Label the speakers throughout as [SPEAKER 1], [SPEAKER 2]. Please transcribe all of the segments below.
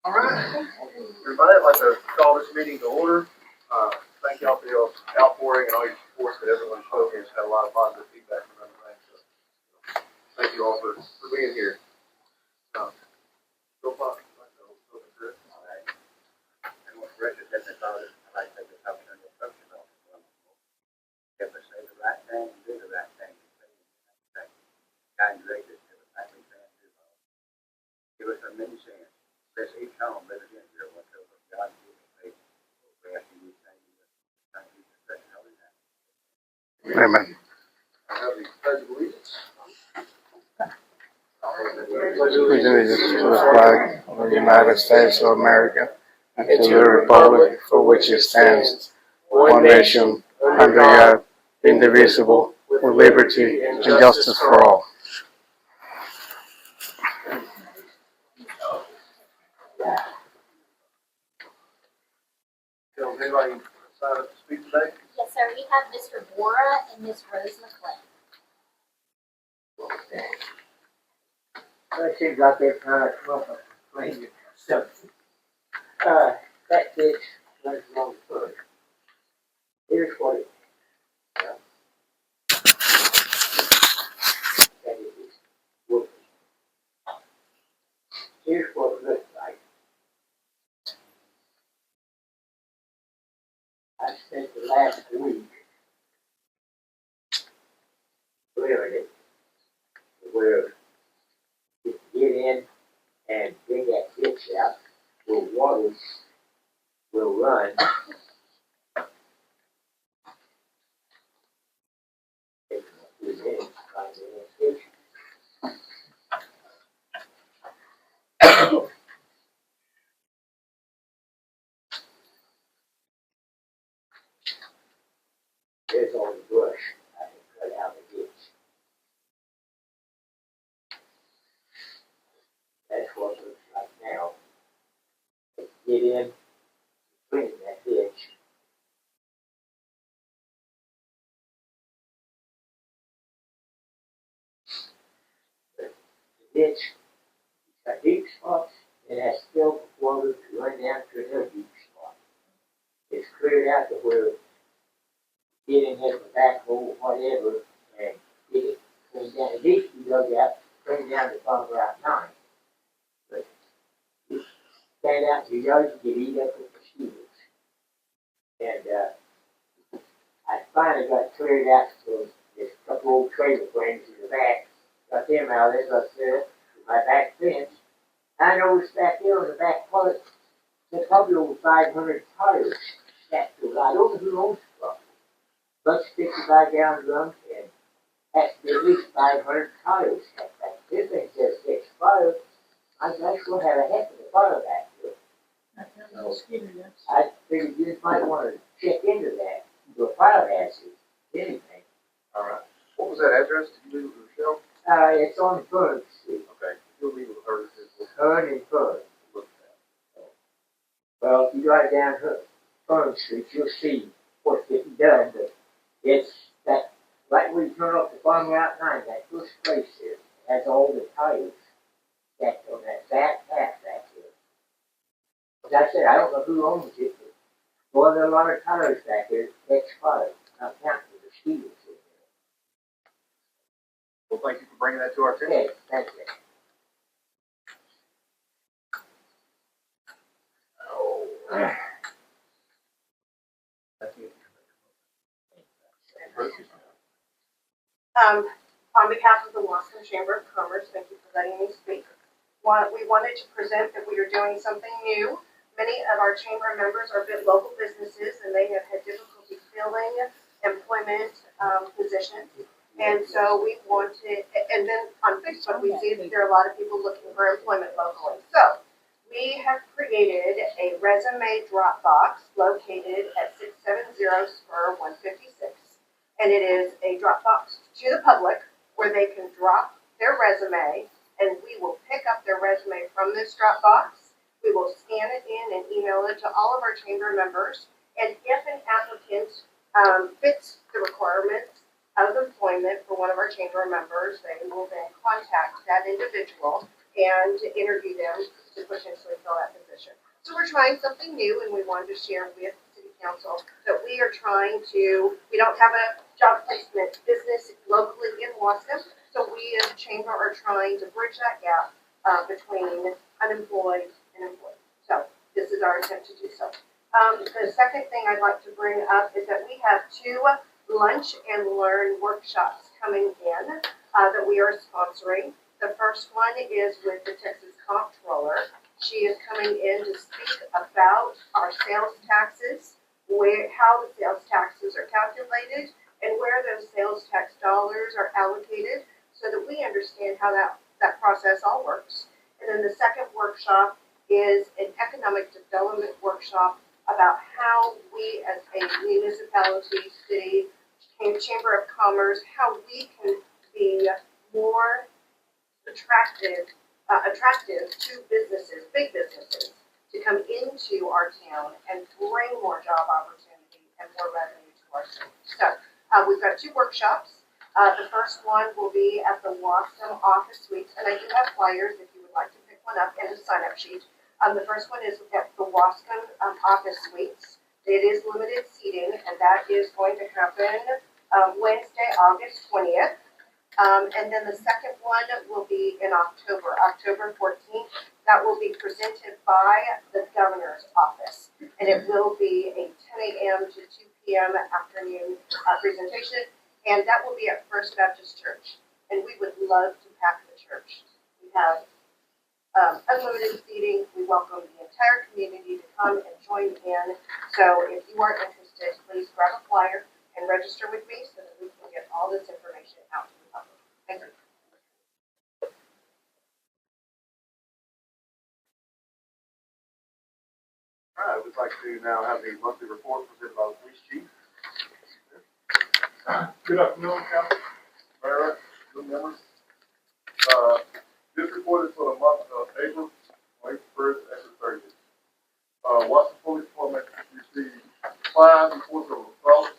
[SPEAKER 1] All right. Everybody, I'd like to call this meeting to order. Thank y'all for your outpouring and all your support that everyone showed here. It's had a lot of positive feedback from everybody. So thank you all for being here. Go Fox. Chris.
[SPEAKER 2] All right. And what's Richard said, I'd like to take this opportunity to approach you all. If I say the right thing and do the right thing, kind gracious to the family fans do all. Give us a many chance. Let's each home live again here one till God give us faith. We ask you to thank you for such a holy name.
[SPEAKER 3] Amen.
[SPEAKER 1] I have the pledge of allegiance.
[SPEAKER 3] Pledge allegiance to the flag of the United States of America and to the republic for which it stands, one nation, under God, indivisible, with liberty and justice for all.
[SPEAKER 1] So, anybody sign up to speak today?
[SPEAKER 4] Yes, sir. We have Mr. Bora and Ms. Rose McClain.
[SPEAKER 5] That seems like they're trying to come up with a clean something. That ditch runs along the foot. Here's what it that is wood. Here's what it looks like. I spent the last week clearing it where you can get in and dig that ditch out where water will run. Takes a few minutes trying to get in ditch. There's all the brush I can cut out the ditch. That's what it looks like now. Get in, clean that ditch. The ditch got deep spots and has still water to run down to another deep spot. It's cleared out to where get in there with a backhoe or whatever and get it cleaned down. The ditch we dug out, cleaned down to Farm Route 9. But you stand out in your yard, you get eat up with mosquitoes. And I finally got cleared out so there's a couple old trailer frames in the back. Got them out of there, up there, my back fence. I noticed back there on the back part, there's probably over 500 tires stacked to it. I don't know who owns the property. Bunch of 55-gallon drums and has to be at least 500 tires stacked back. This thing says 6 fire. I guess we'll have a heck of a fire back here. I figured you just might want to check into that. Do a fire hazard, anything.
[SPEAKER 1] All right. What was that address? Did you leave it with Michelle?
[SPEAKER 5] It's on Fern Street.
[SPEAKER 1] Okay. You'll leave it with her.
[SPEAKER 5] Fern and Fern.
[SPEAKER 1] Look at that.
[SPEAKER 5] Well, if you drive down Fern Street, you'll see what's getting done, but it's that, right where you turn off the Farm Route 9, that first place here, has all the tires stacked on that back path back here. As I said, I don't know who owns it, but boy, there are a lot of tires back there, next fire, not counting the mosquitoes in
[SPEAKER 1] Well, thank you for bringing that to our
[SPEAKER 5] there.
[SPEAKER 1] attention.
[SPEAKER 5] Okay, thank you.
[SPEAKER 6] On behalf of the Wasson Chamber of Commerce, thank you for letting me speak. We wanted to present that we are doing something new. Many of our chamber members are local businesses and they have had difficulty filling employment positions. And so we wanted, and then on Facebook we see that there are a lot of people looking for employment locally. So we have created a resume drop box located at 670 Spur 156. And it is a drop box to the public where they can drop their resume and we will pick up their resume from this drop box. We will scan it in and email it to all of our chamber members. And if an applicant fits the requirements of employment for one of our chamber members, they will then contact that individual and interview them to potentially fill that position. position. So we're trying something new, and we wanted to share with city council that we are trying to, we don't have a job placement business locally in Wasco, so we as a chamber are trying to bridge that gap between unemployed and employed. So this is our attempt to do so. The second thing I'd like to bring up is that we have 2 lunch and learn workshops coming in that we are sponsoring. The first one is with the Texas Comptroller. She is coming in to speak about our sales taxes, how the sales taxes are calculated, and where those sales tax dollars are allocated, so that we understand how that process all works. And then the second workshop is an economic development workshop about how we as a municipality, city, and Chamber of Commerce, how we can be more attractive to businesses, big businesses, to come into our town and bring more job opportunity and more revenue to our city. So we've got 2 workshops. The first one will be at the Wascom Office Suites, and I do have flyers if you would like to pick one up, and a sign-up sheet. The first one is at the Wascom Office Suites. It is limited seating, and that is going to happen Wednesday, August 20th. And then the second one will be in October 14th. That will be presented by the governor's office. And it will be a 10 a.m. to 2 p.m. afternoon presentation. And that will be at First Baptist Church. And we would love to pack the church. We have unlimited seating. We welcome the entire community to come and join in. So if you are interested, please grab a flyer and register with me so that we can get all this information out to the public. Thank you.
[SPEAKER 1] All right, we'd like to now have the monthly report presented by the police chief.
[SPEAKER 7] Good afternoon, Council, Mayor, new members. This report is for the month of April 1st and the 30th. Washington Police Department received 5 reports of assault,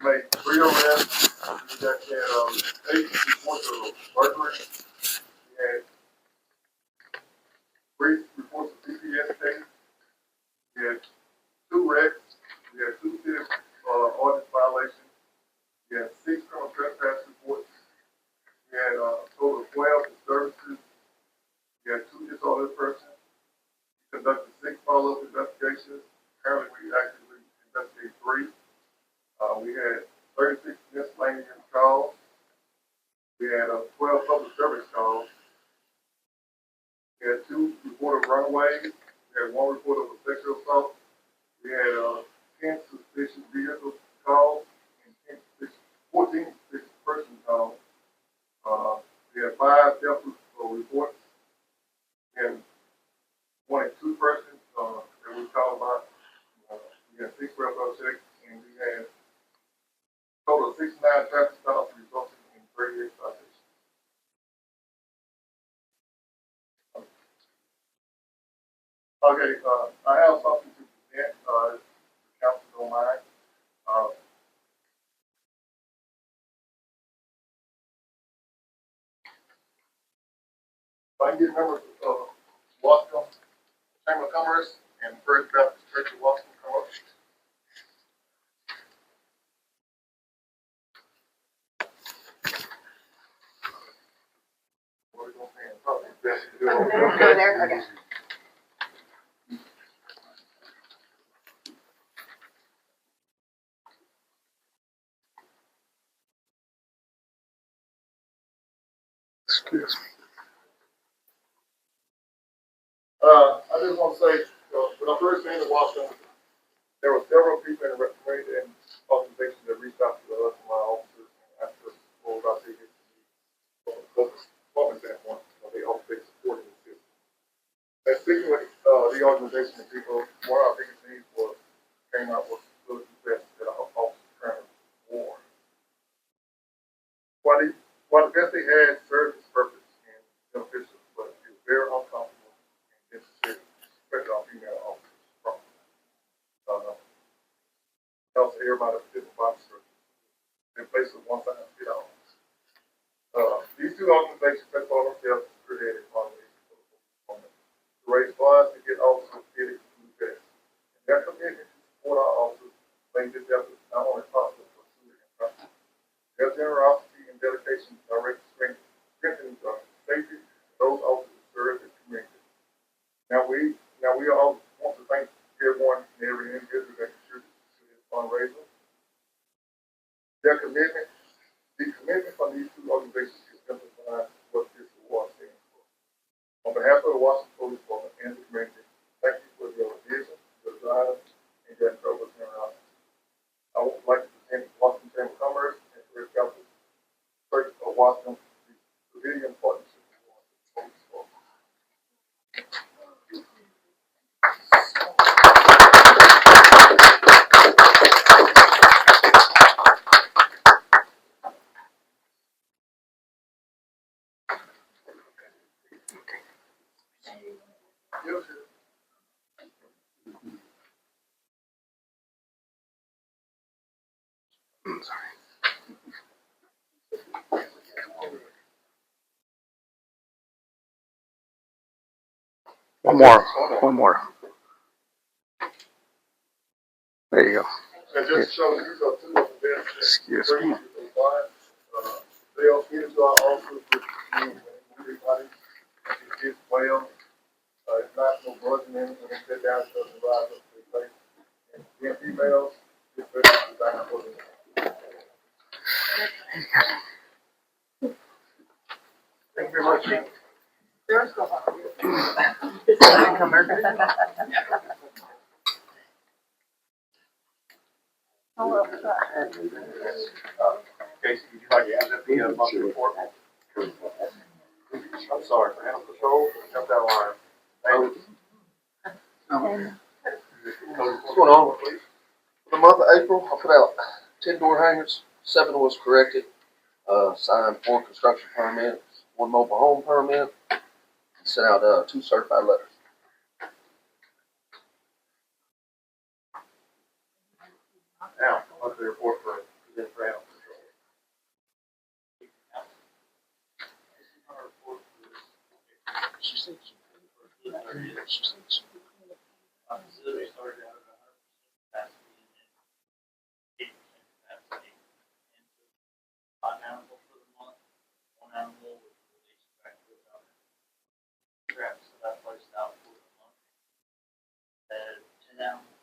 [SPEAKER 7] made 3 arrests, we got 8 reports of burglary, we had 3 reports of CPS cases, we had 2 wrecks, we had 2 city ordinance violations. We had 6 criminal trespass reports. We had a total of 12 disturbances. We had 2 disorderly persons. We conducted 6 follow-up investigations. Currently, we actively investigate 3. We had 36 miscellaneous calls. We had 12 public service calls. We had 2 reported runaways. We had 1 report of a sexual assault. We had 10 suspicious vehicle calls. 14 person calls. We had 5 death reports. And 22 persons that we called about. We had 6 welfare checks, and we had a total of 69 traffic stops resulting in 38 citations. Okay, I have something to present, if the council don't mind. I can get members of Wascom Chamber of Commerce and First Baptist Church of Wascom come up. What are we gonna say? Probably best to do it.
[SPEAKER 6] Go there, okay.
[SPEAKER 3] Excuse me.
[SPEAKER 7] I just want to say, when I first came to Wascom, there were several people in the organization that reached out to us and my officers and asked us for about the from a public standpoint, they also supported the system. And speaking with the organization and people, one of our biggest needs came out with the best that our officers currently wore. While the best they had served its purpose and beneficial, but it was very uncomfortable and necessary, especially our female officers. Helps everybody with different body structures. In place of one size fit all. These 2 organizations took on themselves to create a fund to raise funds to get Now, we all want to thank everyone and every individual that contributed to this fundraiser. Their commitment, the commitment from these two organizations exemplifies what this award stands for. On behalf of the Washington Police Department and the community, thank you for your vision, your drive, and your incredible generosity. I would like to present Washington Chamber of Commerce and Church Council, Church of Washington, the Civilian Partnership Award to the Police Department. Yes, sir.
[SPEAKER 3] One more. One more. There you go.
[SPEAKER 7] And just to show you, these are two of the best.
[SPEAKER 3] Excuse
[SPEAKER 7] Free,
[SPEAKER 3] me.
[SPEAKER 7] you can buy. They'll get into our office with you and everybody. It gets well. It's not no buzzing in it when they sit down, it doesn't rise up to the plate. And then females, it's better designed for them. Thank you very much, Chief. Casey, would you like to add that the monthly report? I'm sorry, for animal control, jumped out of line. Thank you.
[SPEAKER 8] What's going on? For the month of April, I put out 10 door hangers, 7 was corrected, signed 4 construction permits, 1 mobile home permit, sent out 2 certified letters.
[SPEAKER 7] Now, monthly report for present for animal control.
[SPEAKER 9] Auxiliary started out at 100% capacity and then 80% capacity. And so 5 animals for the month, 1 animal was released back to the trap, so that placed out for the month. And 10 animals.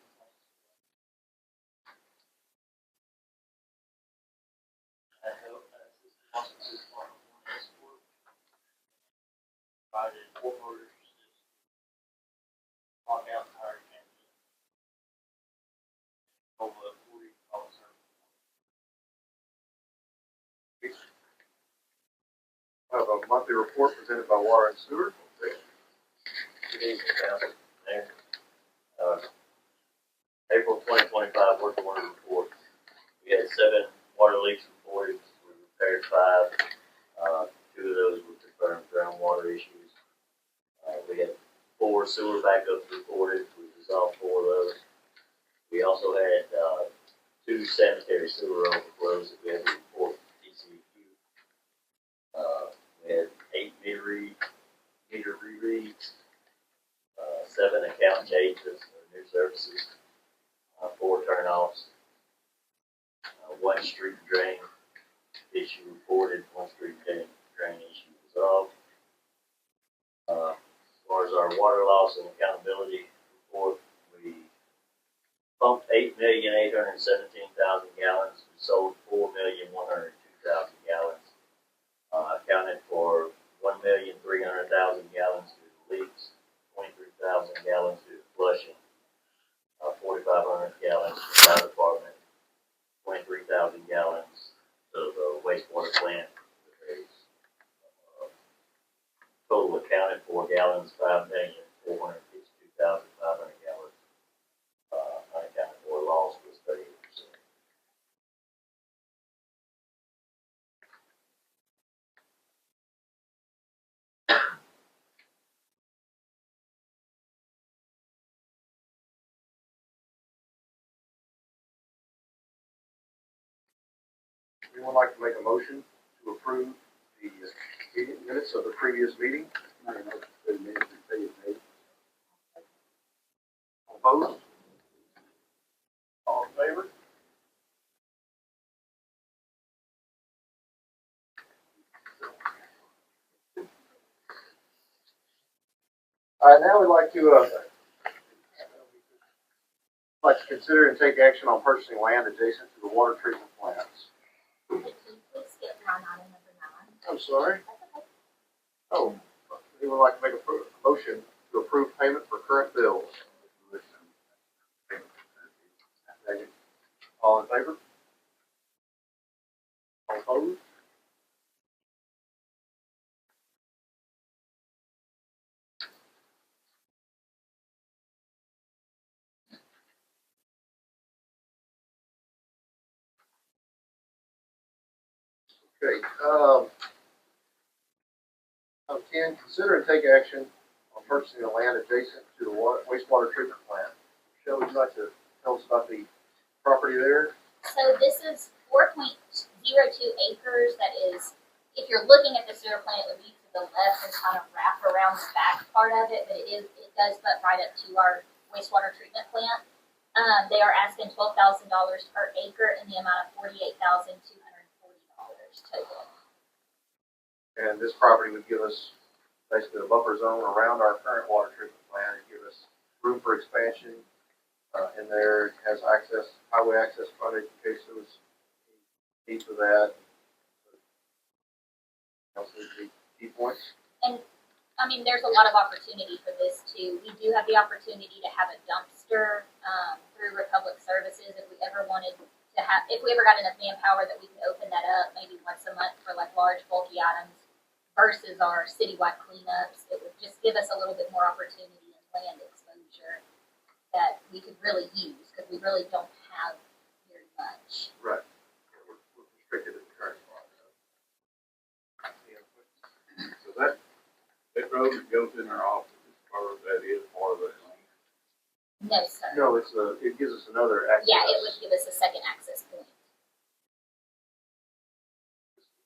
[SPEAKER 9] I hope this is also part of one escort. Provided 4 motors. On down the hard over 40 officer.
[SPEAKER 1] I have a monthly report presented by Water and Sewer.
[SPEAKER 10] Good evening, Council. Mayor. April 2025 work order report. We had 7 water leaks reported. We repaired 5. 2 of those were confirmed groundwater issues. We had 4 sewer backups reported. We resolved 4 of those. We also had 2 sanitary sewer overflows that we had to report DCEQ. We had 8 meter rereads, 7 account changes or new services, 4 turnoffs, 1 street drain issue reported, 1 street drain issue resolved. As far as our water loss and accountability report, we pumped 8,817,000 gallons. We sold 4,102,000 gallons. Accounted for 1,300,000 gallons due to leaks, 23,000 gallons due to flushing, 4,500 gallons to the fire department, 23,000 gallons to the wastewater plant. Total accounted for gallons, 5,452,500 gallons. Unaccounted for loss was 38%.
[SPEAKER 1] Anyone like to make a motion to approve the meeting minutes of the previous meeting? Opposed? All in favor? All right, now we'd like to Like to consider and take action on purchasing land adjacent to the water treatment plants.
[SPEAKER 4] Can you please skip line item number 9?
[SPEAKER 1] I'm sorry.
[SPEAKER 4] That's okay.
[SPEAKER 1] Oh, anyone like to make a motion to approve payment for current bills? Second. All in favor? All opposed? Okay, item 10, consider and take action on purchasing the land adjacent to the wastewater treatment plant. Michelle, would you like to tell us about the property there?
[SPEAKER 4] So this is 4.02 acres. That is, if you're looking at the sewer plant, it would be to the left and kind of wrap around the back part of it, but it does butt right up to our wastewater treatment plant. They are asking $12,000 per acre in the amount of $48,240 total.
[SPEAKER 1] And this property would give us basically a buffer zone around our current water treatment plant. It'd give us room for expansion. In there, it has access, highway access frontage in case there was need for that. Also, the key points.
[SPEAKER 4] And I mean, there's a lot of opportunity for this too. We do have the opportunity to have a dumpster through Republic Services if we ever wanted to have, if we ever got enough manpower that we could open that up maybe once a month for like large bulky items versus our citywide cleanups. It would just give us a little bit more opportunity and land exposure that we could really use because we really don't have very much.
[SPEAKER 1] Right. Yeah, we're restricted in the current spot.
[SPEAKER 2] So that road that goes in our office, that is part of it.
[SPEAKER 4] No, sir.
[SPEAKER 1] No, it gives us another access.
[SPEAKER 4] Yeah, it would give us a second access point.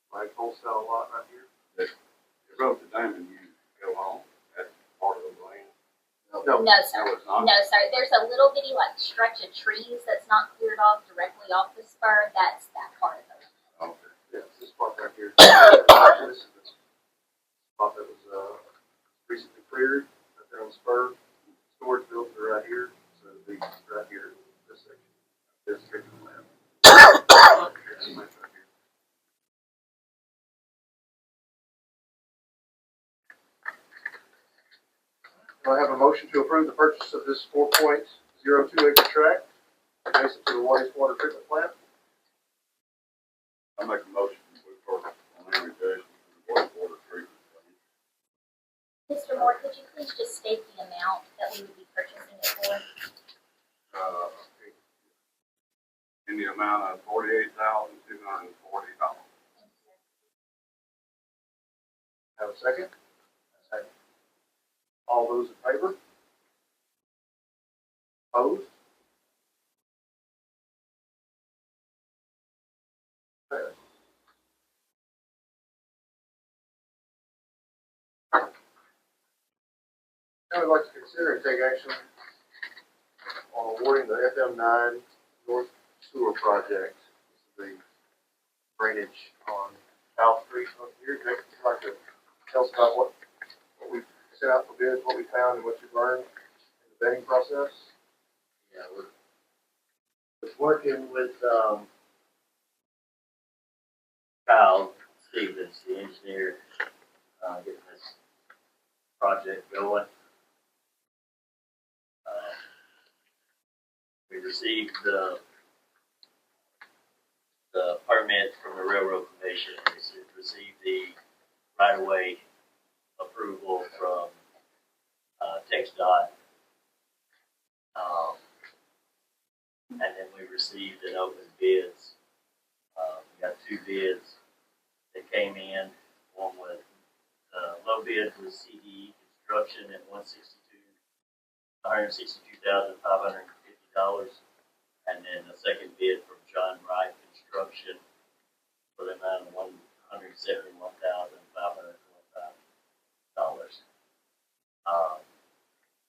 [SPEAKER 1] Like wholesale lot right here.
[SPEAKER 2] The road to Diamond, you go home, that's part of the land.
[SPEAKER 1] No.
[SPEAKER 4] No, sir.
[SPEAKER 2] No, it's not.
[SPEAKER 4] No, sir. There's a little bitty like stretch of trees that's not cleared off directly off the spur. That's that part of it.
[SPEAKER 2] Okay.
[SPEAKER 1] Yeah, it's this part right here. This is the spot that was recently cleared right there on the spur. Storage buildings are right here, so it'll be right here, this section, this treatment plant. Right here. Do I have a motion to approve the purchase of this 4.02 acre tract adjacent to the wastewater treatment plant?
[SPEAKER 2] I make a motion to purchase land adjacent to the wastewater treatment plant.
[SPEAKER 4] Mr. Moore, could you please just state the amount that we would be purchasing it for?
[SPEAKER 2] In the amount of $48,240.
[SPEAKER 1] Have a second? Second. All those in favor? Opposed? Passed. Now we'd like to consider and take action on awarding the FM9 North Sewer Project. This is the drainage on South Street up here. Jake, would you like to tell us about what we sent out for bids, what we found, and what you've learned in the bidding process?
[SPEAKER 10] Yeah, we're working with, Kyle Stevens, the engineer, getting this project going. We received the permit from the Railroad Commission, we received the right-of-way approval from, TxDOT. And then we received an open bids. We got 2 bids that came in. One was, low bid was CDE Construction at $162,550. And then the second bid from John Wright Construction for the amount of $171,525.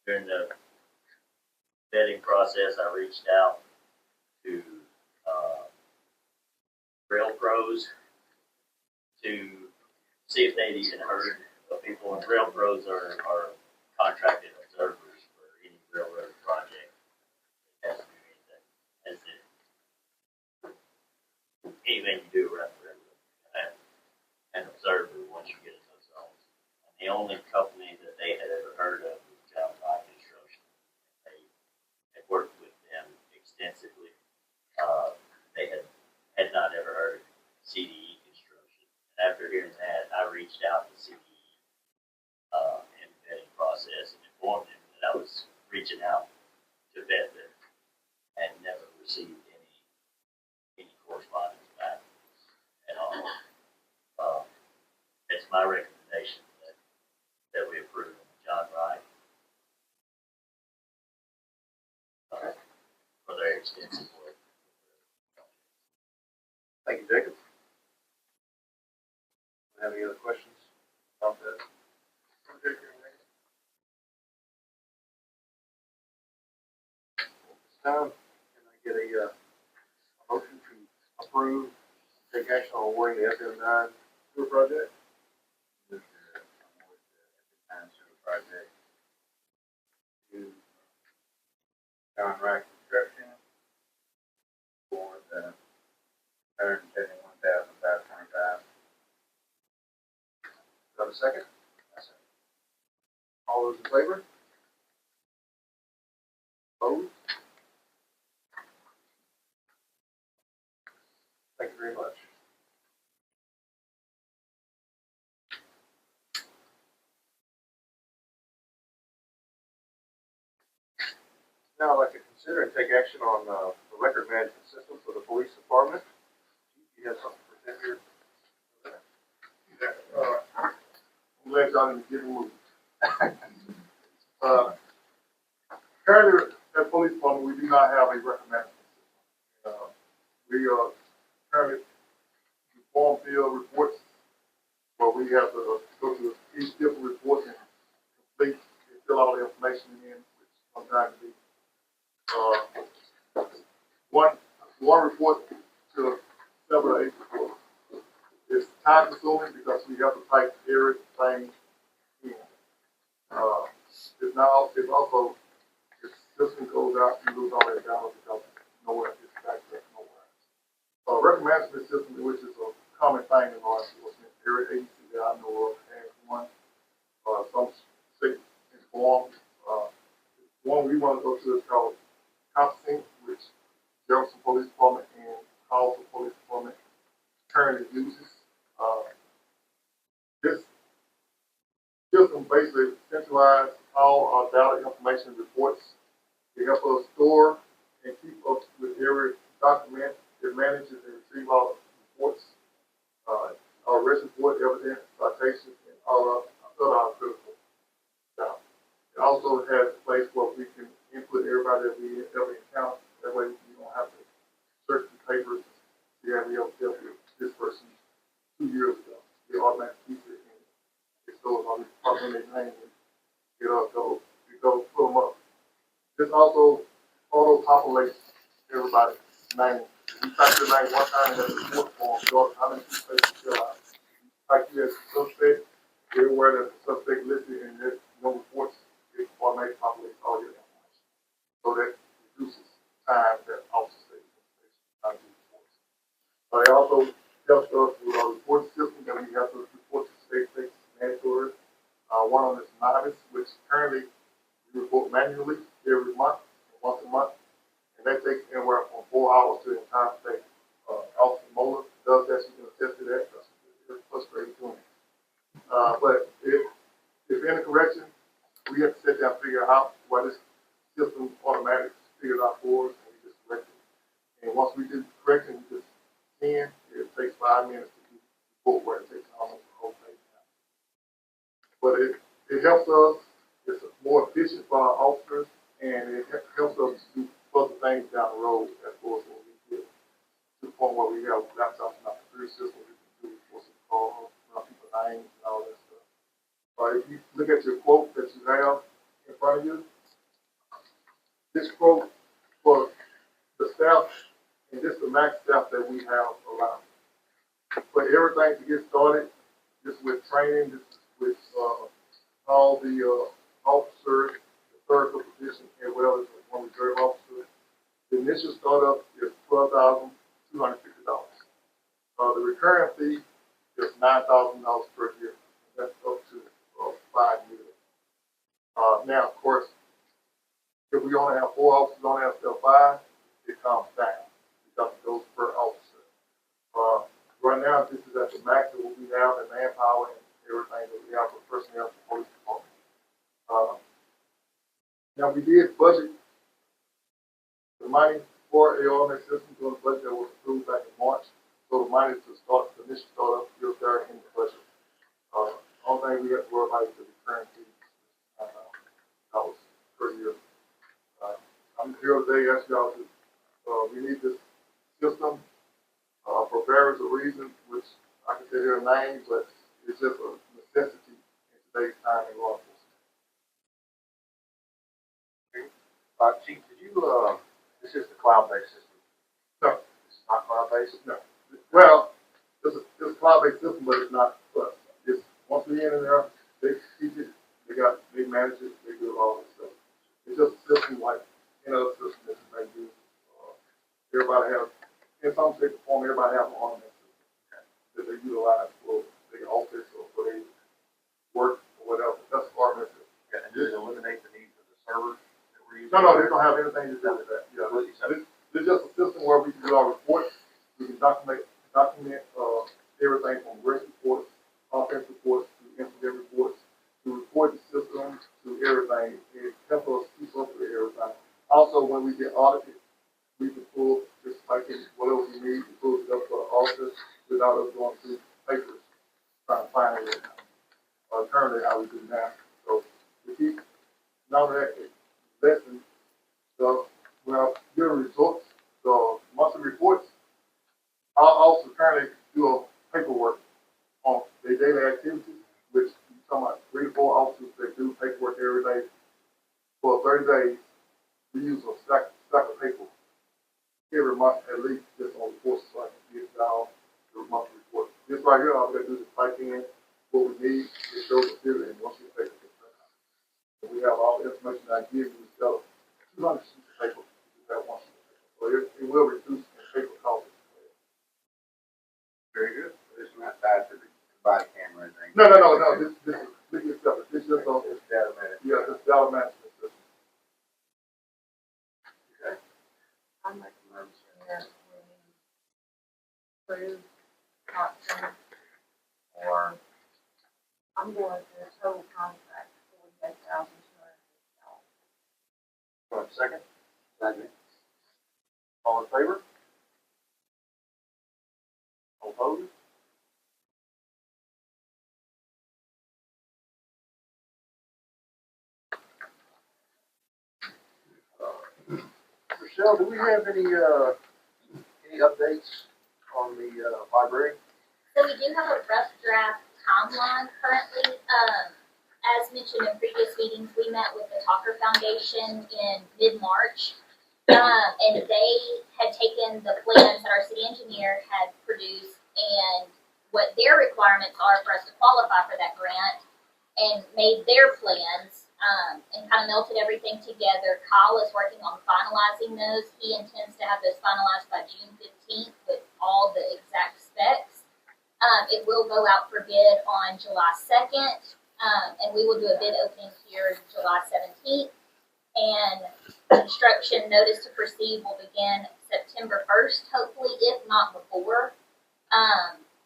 [SPEAKER 10] During the bidding process, I reached out to Rail Pros to see if they'd even heard of people. And Rail Pros are contracted observers for any railroad project that has to be anything you do around the railroad, and an observer once you get in those zones. And the only company that they had ever heard of was John Pike Construction. They had worked with them extensively. They had not ever heard of CDE Construction. And after hearing that, I reached out to CDE in the vetting process and informed them that I was reaching out to vet them and never received any correspondence back at all. It's my recommendation that we approve John Wright for their extensive work.
[SPEAKER 1] Thank you, Jacob. Have any other questions about that? This time, can I get a motion to approve, take action on awarding the FM9 sewer project?
[SPEAKER 2] Move to award the FM9 sewer project to John Wright Construction for the $171,525.
[SPEAKER 1] Do I have a second? All those in favor? Opposed? Thank you very much. Now I'd like to consider and take action on the record management system for the police department. You have something to present here?
[SPEAKER 7] I'm glad y'all didn't get moved. Currently, at police department, we do not have a record management system. We are currently do form field reports, where we have to go to each different report and complete and fill all the information in, which sometimes be one report to several 8 reports. It's time consuming because we have to type everything in. It's also, if system goes out, you lose all that data because nowhere gets back to nowhere. Record management system, which is a common thing in law enforcement, every agency that I know of has one. Some state informed. One we want to go to is called CompuSync, which Jefferson Police Department and Carlson Police Department currently uses. This system basically centralizes all our data information reports. It helps us store and keep up with every document. It manages and retrieves all the reports, our arrest report, evidence, citations, and all our critical data. It also has a place where we can input everybody that we ever encounter. That way we don't have to search the papers. Yeah, we have dealt with this person 2 years ago. They automatically keep it and it stores all these department names and it goes pull them up. This also auto-populates everybody's name. If you type your name one time in that report form, you how many people you fill out. Type you as a suspect, everywhere that the suspect listed in this no reports, it automatically populates all your information. So that reduces time that officers take to do reports. It also helps us with our report system that we have to report to state mandatory. One of them is Novice, which currently we report manually every month, once a month, and that takes anywhere from 4 hours to the entire state. Officer Moeller does that, she can attest to that, because it's frustrating doing it. But if in a correction, we have to sit down and figure out why this system automatically figures out for us, and we just correct it. And once we do correction, we just it takes 5 minutes to do the report where it takes almost the whole page now. But it helps us, it's more efficient for our officers, and it helps us do other things down the road as far as when we get to the point where we have laptops and our computer system, we can do reports of calls, people's names and all that stuff. If you look at your quote that you have in front of you, this quote for the staff, and this is the max staff that we have around. For everything to get started, this is with training, this is with all the officers, the clerical position, as well as one reserve officer. The initial startup is $12,250. If we only have 4 officers on there instead of 5, it comes down. Because it goes per officer. Right now, this is at the max of what we have in manpower and everything that we have for personnel for police department. Now, we did budget the money for a automated system during the budget that was approved back in March. So the money to start, the initial startup, is there in the budget. Only thing we have to worry about is the recurring fees. That was pretty good. I'm here today asking y'all to, we need this system, for various reasons, which I can say their names, but it's just a necessity in today's time in law enforcement.
[SPEAKER 2] Chief, did you, this is the cloud-based system?
[SPEAKER 7] No.
[SPEAKER 2] It's not cloud-based?
[SPEAKER 7] No. Well, it's a cloud-based system, but it's not, but it's, once we get in there, they teach it, they manage it, they do all this stuff. It's just a system like any other system that you may use. Everybody has, in some shape or form, everybody has an automated system that they utilize for their office or for their work or whatever. That's part of it.
[SPEAKER 2] Yeah, and does it eliminate the need for the servers that we're using?
[SPEAKER 7] No, they don't have anything to do with that. Yeah, it's just a system where we can do our reports. We can document everything from race reports, offense reports, to incident reports, to report the system, to everything. It helps us keep up with everything. Also, when we get audited, we can pull, just like whatever we need, we pull it up for the office without us going through papers, trying to find it. Currently, how we do now. So we keep, now that lesson, so well, your results, the monthly reports, I'll also currently do a paperwork on their daily activities, which you talking about 3 to 4 officers that do paperwork every day. For 30 days, we use a stack of paper every month at least, just on the course, so I can get down the monthly report. This right here, all we gotta do is type in what we need, it shows the period, and once we take it, so we have all the information I give you, instead of 200 sheets of paper, we have 1 sheet of paper. So it will reduce the paper cost.
[SPEAKER 2] Very good. This is not tied to the body camera or anything?
[SPEAKER 7] No, this is separate, this is just on,
[SPEAKER 2] It's data management.
[SPEAKER 7] yeah, this data management system.
[SPEAKER 11] I make a motion that we approve option, or I'm going for a total contract of $48,250.
[SPEAKER 2] Second? Second.
[SPEAKER 1] All in favor? All opposed? Michelle, do we have any updates on the library?
[SPEAKER 4] So we do have a rough draft timeline currently. As mentioned in previous meetings, we met with the Talker Foundation in mid-March. And they had taken the plans that our city engineer had produced and what their requirements are for us to qualify for that grant, and made their plans, and kind of melted everything together. Kyle is working on finalizing those. He intends to have those finalized by June 15th with all the exact specs. It will go out for bid on July 2nd, and we will do a bid opening here July 17th. And construction notice to proceed will begin September 1st, hopefully, if not before.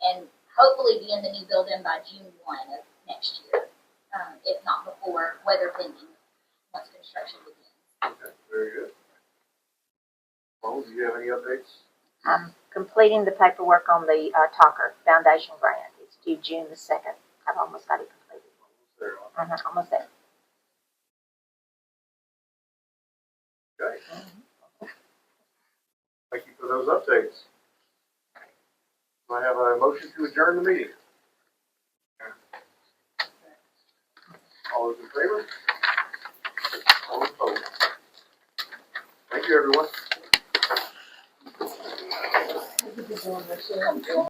[SPEAKER 4] And hopefully be in the new building by June 1 of next year, if not before, weather pending, once construction begins.
[SPEAKER 1] Okay, very good. Well, do you have any updates?
[SPEAKER 11] I'm completing the paperwork on the Talker Foundation grant. It's due June the 2nd. I've almost got it completed.
[SPEAKER 1] There,
[SPEAKER 11] Almost there.
[SPEAKER 1] okay. Thank you for those updates. Do I have a motion to adjourn the meeting? All those in favor? All opposed? Thank you, everyone.